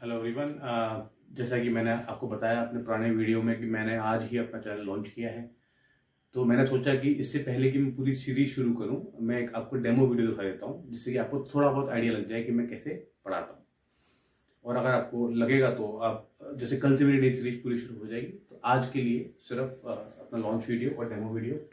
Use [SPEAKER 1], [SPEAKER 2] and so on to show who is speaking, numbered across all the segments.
[SPEAKER 1] Hello everyone. जैसा कि मैंने आपको बताया अपने पुराने वीडियो में कि मैंने आज ही अपना चैनल लॉन्च किया है, तो मैंने सोचा कि इससे पहले कि मैं पूरी सीरीज शुरू करूं, मैं एक आपको डेमो वीडियो दिखा देता हूं, जिससे कि आपको थोड़ा बहुत आइडिया लग जाए कि मैं कैसे पढ़ाता हूं। और अगर आपको लगेगा तो आप, जैसे कल से मेरी नई सीरीज पूरी शुरू हो जाएगी, तो आज के लिए सिर्फ अपना लॉन्च वीडियो और डेमो वीडियो।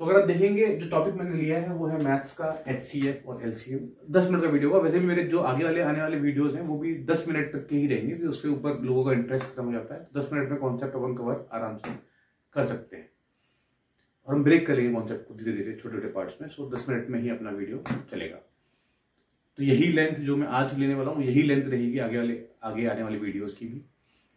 [SPEAKER 1] तो अगर आप देखेंगे, जो टॉपिक मैंने लिया है वो है मैथ्स का HCF और LCM। 10 मिनट का वीडियो होगा। वैसे भी मेरे जो आगे वाले आने वाले वीडियोस हैं वो भी 10 मिनट तक के ही रहेंगे, क्योंकि उसके ऊपर लोगों का इंटरेस्ट खत्म हो जाता है। 10 मिनट में कॉन्सेप्ट अपन कवर आराम से कर सकते हैं, और हम ब्रेक कर लेंगे कॉन्सेप्ट को धीरे धीरे छोटे छोटे पार्ट्स में। सो 10 मिनट में ही अपना वीडियो चलेगा। तो यही लेंथ जो मैं आज लेने वाला हूँ, यही लेंथ रहेगी आगे आने वाली वीडियोज की भी।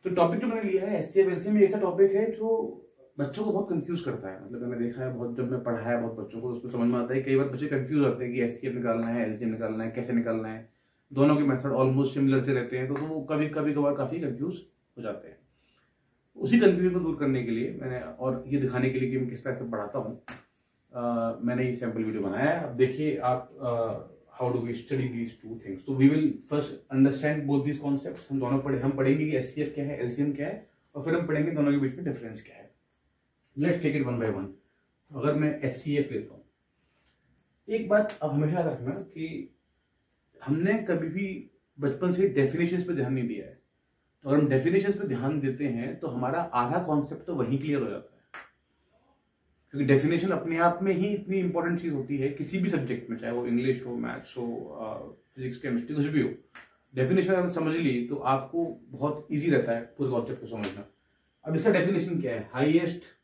[SPEAKER 1] तो टॉपिक जो मैंने लिया है HCF LCM, ऐसा टॉपिक है जो बच्चों को बहुत कंफ्यूज करता है। मतलब मैंने देखा है बहुत, जब मैं पढ़ाया बहुत बच्चों को, उसको समझ में आता है। कई बार बच्चे कंफ्यूज होते हैं कि HCF निकालना है, LCM निकालना है, कैसे निकालना है। दोनों के मेथड ऑलमोस्ट सिमिलर से रहते हैं, तो वो कभी कभार काफी कंफ्यूज हो जाते हैं। उसी कंफ्यूजन को दूर करने के लिए मैंने, और ये दिखाने के लिए कि मैं किस तरह से पढ़ाता हूँ, मैंने ये सैम्पल वीडियो बनाया है। अब देखिए आप, how do we study these two things. तो we will first understand both these concepts. हम पढ़ेंगे कि HCF क्या है, LCM क्या है, और फिर हम पढ़ेंगे दोनों के बीच में डिफरेंस क्या है। Let's take it one by one. अगर मैं HCF लेता हूं, एक बात अब हमेशा याद रखना कि हमने कभी भी बचपन से डेफिनेशंस पे ध्यान नहीं दिया है। तो अगर हम डेफिनेशंस पे ध्यान देते हैं तो हमारा आधा कॉन्सेप्ट तो वहीं क्लियर हो जाता है, क्योंकि डेफिनेशन अपने आप में ही इतनी इंपॉर्टेंट चीज होती है किसी भी सब्जेक्ट में, चाहे वो इंग्लिश हो, मैथ्स हो, फिजिक्स, केमिस्ट्री, कुछ भी हो। डेफिनेशन अगर समझ ली तो आपको बहुत ईजी रहता है पूरे कॉन्सेप्ट को समझना। अब इसका डेफिनेशन क्या है? Highest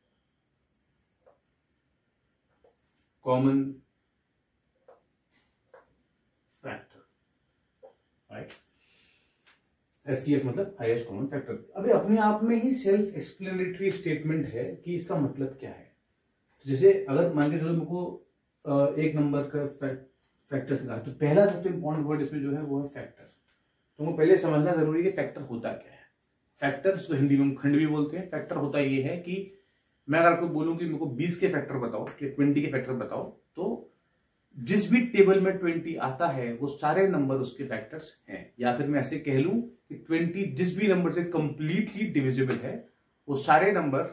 [SPEAKER 1] common factor, right. HCF मतलब हाईएस्ट कॉमन फैक्टर। अभी अपने आप में ही सेल्फ एक्सप्लेनेटरी स्टेटमेंट है कि इसका मतलब क्या है। तो जैसे अगर मान के चलो मुझको एक नंबर का फैक्टर सिखा, तो पहला सबसे इंपॉर्टेंट वर्ड इसमें जो है वो है फैक्टर। तो वो पहले समझना जरूरी है फैक्टर होता क्या है। फैक्टर, इसको हिंदी में खंड भी बोलते हैं। फैक्टर होता ये है कि मैं अगर आपको बोलूं कि मेरे को 20 के फैक्टर बताओ कि 20 के फैक्टर बताओ, तो जिस भी टेबल में 20 आता है वो सारे नंबर उसके फैक्टर्स हैं। या फिर मैं ऐसे कह लूं कि 20 जिस भी नंबर से कंप्लीटली डिविजिबल है वो सारे नंबर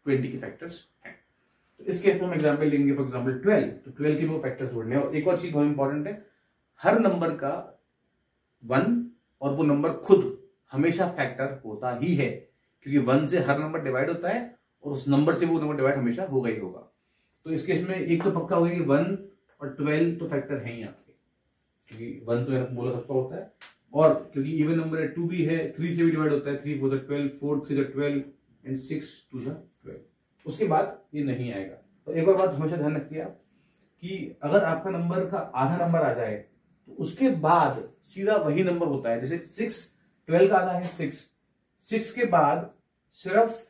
[SPEAKER 1] 20 के फैक्टर्स हैं। तो इस केस में हम एग्जाम्पल लेंगे, फॉर एग्जाम्पल 12। तो 12 के वो फैक्टर्स जोड़ने हैं। और एक और चीज बहुत इंपॉर्टेंट है, हर नंबर का 1 और वो नंबर खुद हमेशा फैक्टर होता ही है, क्योंकि 1 से हर नंबर डिवाइड होता है और उस नंबर से वो नंबर डिवाइड हमेशा होगा ही होगा। तो इस केस में एक तो पक्का हो गया कि 1 और 12 तो फैक्टर है ही आपके, क्योंकि 1 तो बोला सबका होता है, और क्योंकि इवन नंबर है 2 भी है, 3 से भी डिवाइड होता है, 3 4 12, 4 3 12 एंड 6 2 12। उसके बाद ये नहीं आएगा। तो एक और बात हमेशा ध्यान रखिए आप कि अगर आपका नंबर का आधा नंबर आ जाए तो उसके बाद सीधा वही नंबर होता है। जैसे 6, 12 का आधा है 6 के बाद सिर्फ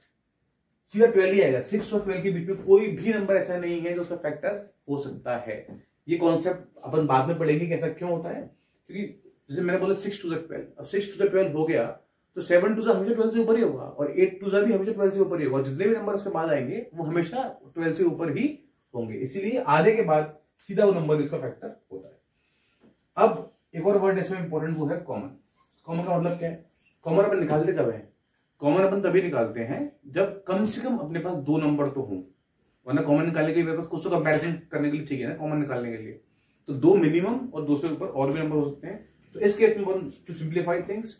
[SPEAKER 1] सीधा 12 ही आएगा। 6 और 12 के बीच में कोई भी नंबर ऐसा नहीं है जो उसका फैक्टर हो सकता है। ये कॉन्सेप्ट अपन बाद में पढ़ेंगे कि ऐसा क्यों होता है, क्योंकि जैसे मैंने बोला 6 2 12, अब 6 2 12 हो गया तो 7 2 हमेशा 12 से ऊपर ही होगा, और 8 2 भी हमेशा 12 से ऊपर ही होगा। और जितने भी नंबर उसके बाद आएंगे वो हमेशा 12 से ऊपर ही होंगे, इसीलिए आधे के बाद सीधा वो नंबर इसका फैक्टर होता है। अब एक और वर्ड इसमें इंपॉर्टेंट, वो है कॉमन। कॉमन का मतलब क्या है? कॉमन अपन निकालते कब है? कॉमन अपन तभी निकालते हैं जब कम से कम अपने पास 2 नंबर तो हों, वरना कॉमन निकालने के लिए मेरे पास कुछ तो कंपैरिजन करने के लिए चाहिए ना कॉमन निकालने के लिए। तो 2 मिनिमम और 2 से ऊपर और भी नंबर हो सकते हैं। तो इस केस में to simplify things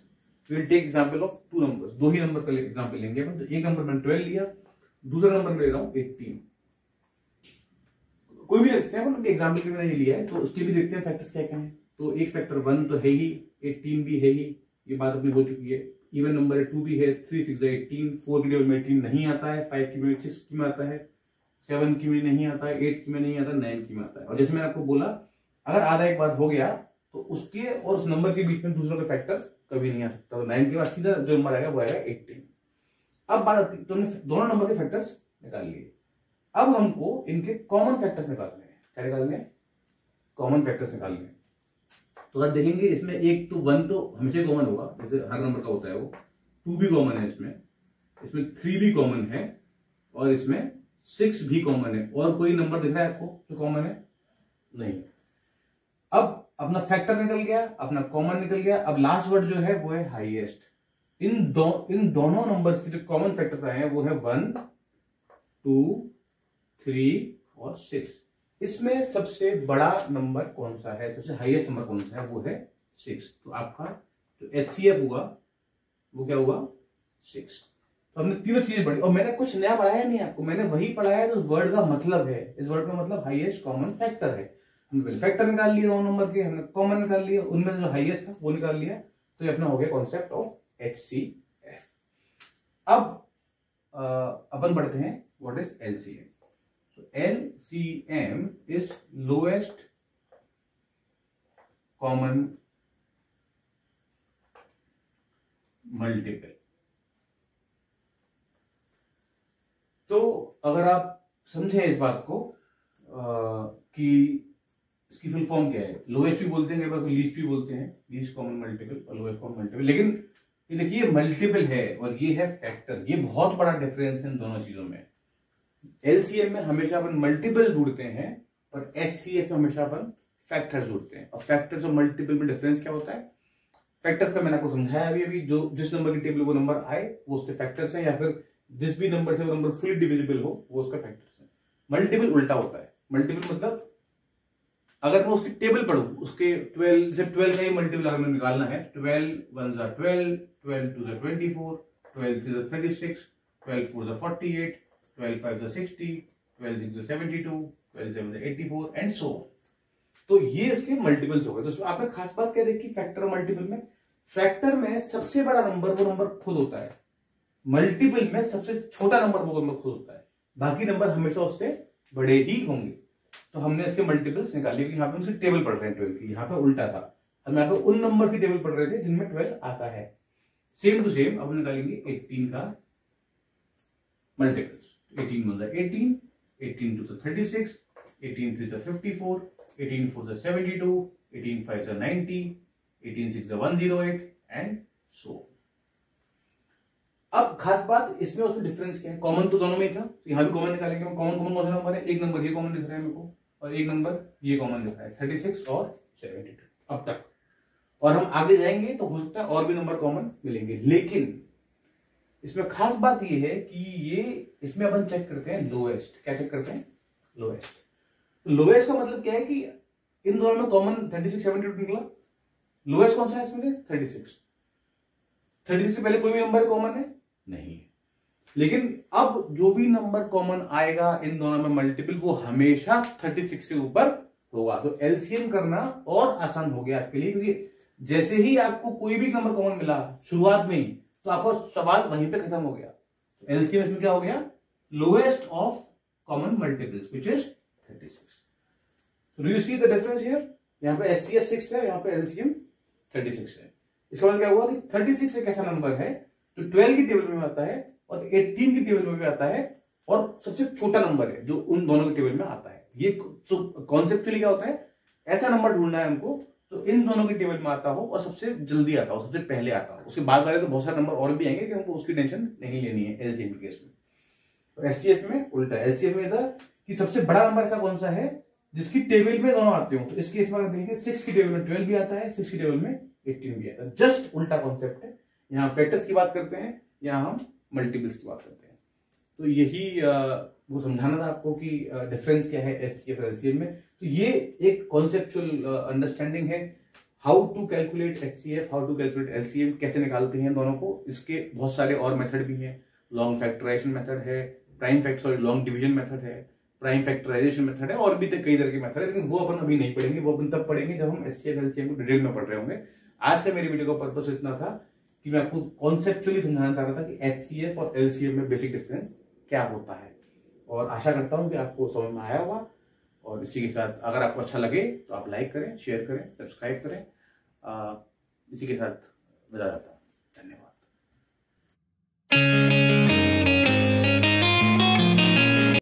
[SPEAKER 1] we will take example of 2 numbers. 2 ही नंबर का एग्जांपल लेंगे अपन। तो एक नंबर मैंने 12 लिया, दूसरा नंबर मैं ले रहा हूं 18। कोई भी ले सकते हैं अपन, एग्जाम्पल के मैंने ये लिया है, तो उसके भी देखते हैं फैक्टर्स क्या क्या है। तो एक फैक्टर 1 तो है ही, 18 भी है ही, ये बात अपनी हो चुकी है। इवन नंबर है 2 भी है, 3 6 18, 4 की टेबल में 18 नहीं आता है, 5 की में 6 की में आता है, 7 की में नहीं आता है, 8 की में नहीं आता, 9 की में आता है। और जैसे मैंने आपको बोला, अगर आधा एक बार हो गया तो उसके और उस नंबर के बीच में दूसरा का फैक्टर कभी नहीं आ सकता। तो 9 के बाद सीधा जो नंबर आएगा वो आएगा 18। अब बात आती है, तुमने दोनों नंबर के फैक्टर्स निकाल लिए। अब हमको इनके कॉमन फैक्टर्स निकालने हैं। क्या निकालने हैं? कॉमन फैक्टर्स निकालने हैं। तो अगर देखेंगे इसमें एक तो 1 तो हमेशा कॉमन होगा, जैसे हर नंबर का होता है वो। 2 भी कॉमन है इसमें 3 भी कॉमन है, और इसमें 6 भी कॉमन है। और कोई नंबर दिख रहा है आपको जो कॉमन है? नहीं। अब अपना फैक्टर निकल गया, अपना कॉमन निकल गया। अब लास्ट वर्ड जो है वो है हाईएस्ट। इन दोनों नंबर्स के जो कॉमन फैक्टर्स आए हैं वो है 1, 2, 3 और 6। इसमें सबसे बड़ा नंबर कौन सा है, सबसे हाईएस्ट नंबर कौन सा है, वो है 6। तो आपका जो HCF हुआ वो क्या हुआ, 6। तो हमने तीनों चीजें पढ़ी और मैंने कुछ नया पढ़ाया नहीं आपको, मैंने वही पढ़ाया है। तो इस वर्ड का मतलब है, इस वर्ड का मतलब हाईएस्ट कॉमन फैक्टर है। हमने पहले फैक्टर निकाल लिया दो नंबर के, हमने कॉमन निकाल लिया, उनमें से जो हाईएस्ट था वो निकाल लिया। तो ये अपना हो गया कॉन्सेप्ट ऑफ HCF। अब अपन पढ़ते हैं what is LCM। LCM is lowest common multiple। तो अगर आप समझें इस बात को कि इसकी फुल फॉर्म क्या है, लोएस्ट भी बोलते हैं, लीस्ट भी बोलते हैं, लीस्ट कॉमन मल्टीपल और लोएस्ट कॉमन मल्टीपल। लेकिन ये देखिए मल्टीपल है और ये है फैक्टर, ये बहुत बड़ा डिफरेंस है इन दोनों चीजों में। LCM में हमेशा अपन मल्टीपल ढूंढते हैं और HCF में हमेशा अपन फैक्टर्स ढूंढते हैं। और फैक्टर्स और मल्टीपल में डिफरेंस क्या होता है, फैक्टर्स का मैंने आपको समझाया अभी जो जिस नंबर की टेबल वो नंबर आए वो उसके फैक्टर्स हैं, या फिर जिस भी नंबर से वो नंबर फुली डिविजिबल हो वो उसका फैक्टर्स है। मल्टीपल उल्टा होता है। मल्टीपल मतलब अगर मैं उसकी टेबल पढ़ूं, उसके 12 का ही मल्टीपल अगर मैं निकालना है, 12 1 ज़ा 12, 12 2 ज़ा 24, 12 3 ज़ा 36, 12 4 ज़ा 48, 12 5 ज़ा 60, 12 6 ज़ा 72, 12 7 ज़ा 84 एंड सो ऑन। तो ये इसके मल्टीपल्स हो गए। तो इसमें आपने खास बात क्या देखी फैक्टर और मल्टीपल में, फैक्टर में सबसे बड़ा नंबर वो नंबर खुद होता है, मल्टीपल में सबसे छोटा नंबर वो नंबर खुद होता है, बाकी नंबर हमेशा उससे बड़े ही होंगे। तो हमने इसके मल्टीपल्स निकाले कि यहाँ पे उसकी टेबल पढ़ रहे हैं 12 की, यहाँ पे उल्टा था, हम यहाँ पे उन नंबर की टेबल पढ़ रहे थे जिनमें 12 आता है। सेम टू सेम अब निकालेंगे 18 का मल्टीपल्स। 18 1 ज़ा 18, 18 2 ज़ा 36, 18 3 ज़ा 54, 18 4 ज़ा 72, 18 5 ज़ा 90, 18 6 ज़ा 108 एंड सो। अब खास बात इसमें उसमें डिफरेंस क्या है, कॉमन तो दोनों में ही था, तो यहां भी कॉमन निकालेंगे। कॉमन कौन सा नंबर है, एक नंबर ये कॉमन दिख रहा है मेरे को और एक नंबर ये कॉमन दिख रहा है, 36 और 72 अब तक। और हम आगे जाएंगे तो हो सकता है और भी नंबर कॉमन मिलेंगे। लेकिन इसमें खास बात ये है कि ये इसमें अपन चेक करते हैं लोएस्ट। क्या चेक करते हैं, लोएस्ट। लोएस्ट का मतलब क्या है कि इन दोनों में कॉमन 36 72 निकला, लोएस्ट कौन सा है इसमें से 36। 36 से पहले कोई भी नंबर कॉमन है नहीं, लेकिन अब जो भी नंबर कॉमन आएगा इन दोनों में मल्टीपल वो हमेशा 36 से ऊपर होगा। तो LCM करना और आसान हो गया आपके लिए, क्योंकि जैसे ही आपको कोई भी नंबर कॉमन मिला शुरुआत में ही तो आपका सवाल वहीं पे खत्म हो गया। तो LCM इसमें क्या हो गया, lowest of common multiples which is 36। So do you see the difference here? यहाँ पे HCF 6 है, यहाँ पे LCM 36 है। इसका मतलब क्या हुआ कि 36 एक ऐसा नंबर है जो 12 की टेबल में आता है और 18 की टेबल में भी आता है और सबसे छोटा नंबर है जो उन दोनों की टेबल में आता है। ये कॉन्सेप्चुअली क्या होता है, ऐसा नंबर ढूंढना है हमको तो इन दोनों की टेबल में आता हो और सबसे जल्दी आता हो, सबसे पहले आता हो। उसके बाद वाले तो बहुत सारे नंबर और भी आएंगे कि हमको उसकी टेंशन नहीं लेनी है LCM के केस में। तो HCF में उल्टा, LCF में था कि सबसे बड़ा नंबर ऐसा कौन सा है जिसकी टेबल में दोनों आते हो। तो इस केस में अगर देखेंगे 6 की टेबल में 12 भी आता है, 6 की टेबल में 18 भी आता है। जस्ट उल्टा कॉन्सेप्ट है। यहाँ फैक्टर्स की बात करते हैं, यहाँ हम मल्टीपल्स की बात करते हैं। तो यही वो समझाना था आपको कि डिफरेंस क्या है HCF और LCM में। तो ये एक कॉन्सेप्चुअल अंडरस्टैंडिंग है, how to calculate HCF, how to calculate LCM, कैसे निकालते हैं दोनों को। इसके बहुत सारे और मेथड भी हैं, लॉन्ग फैक्टराइजेशन मेथड है, prime factor long division method है, प्राइम फैक्टराइजेशन मेथड है, और भी तो कई तरह के मेथड है, लेकिन वो अपन अभी नहीं पढ़ेंगे, वो अपन तब पढ़ेंगे जब हम HCF LCM को डिटेल में पढ़ रहे होंगे। आज का मेरी वीडियो का पर्पस इतना था कि मैं आपको कॉन्सेप्चुअली समझाना चाह रहा था कि HCF और LCM में बेसिक डिफरेंस क्या होता है, और आशा करता हूं कि आपको समझ में आया होगा। और इसी के साथ अगर आपको अच्छा लगे तो आप लाइक करें, शेयर करें, सब्सक्राइब करें। इसी के साथ विदा जाता हूं। धन्यवाद।